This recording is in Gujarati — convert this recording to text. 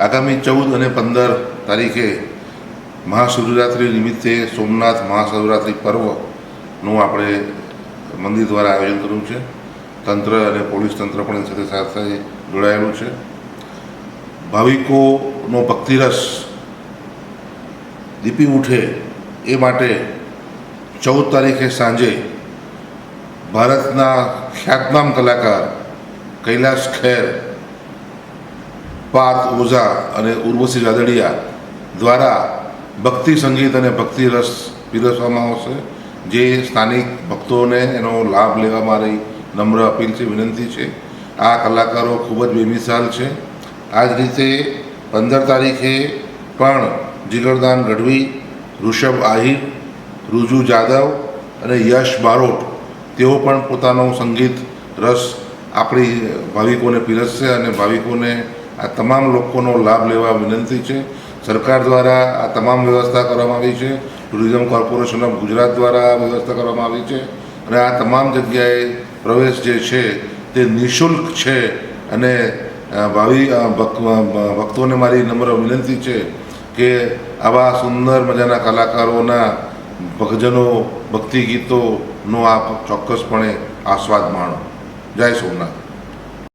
આગામી 14 અને 15 તારીખે મહાશિવરાત્રિ નિમિત્તે સોમનાથ મહાશિવરાત્રિ પર્વનું આપણે મંદિર દ્વારા આયોજન કર્યું છે. તંત્ર અને પોલીસ તંત્ર પણ એની સાથે જોડાયેલું છે. ભાવિકોનો ભક્તિરસ દીપી ઉઠે એ માટે 14 તારીખે સાંજે ભારતના ખ્યાતનામ કલાકાર કૈલાશ ખેર, પાર્થ ઓઝા અને ઉર્વશી રાદડિયા દ્વારા ભક્તિ સંગીત અને ભક્તિ રસ પીરસવામાં આવશે, જે સ્થાનિક ભક્તોને એનો લાભ લેવા મારી નમ્ર અપીલ છે, વિનંતી છે. આ કલાકારો ખૂબ જ બેમિસાલ છે. આ જ રીતે 15 તારીખે પણ જીગરદાન ગઢવી, ઋષભ આહિર, રુજુ જાદવ અને યશ બારોટ તેઓ પણ પોતાનો સંગીત રસ આપણી ભાવિકોને પીરસશે અને ભાવિકોને આ તમામ લોકોનો લાભ લેવા વિનંતી છે. સરકાર દ્વારા આ તમામ વ્યવસ્થા કરવામાં આવી છે. ટુરિઝમ કોર્પોરેશન ઓફ ગુજરાત દ્વારા આ વ્યવસ્થા કરવામાં આવી છે અને આ તમામ જગ્યાએ પ્રવેશ જે છે તે નિઃશુલ્ક છે અને ભક્તોને મારી નમ્ર વિનંતી છે કે આવા સુંદર મજાના કલાકારોના ભજનો, ભક્તિ ગીતોનો આપ ચોક્કસપણે આસ્વાદ માણો. જય સોમનાથ.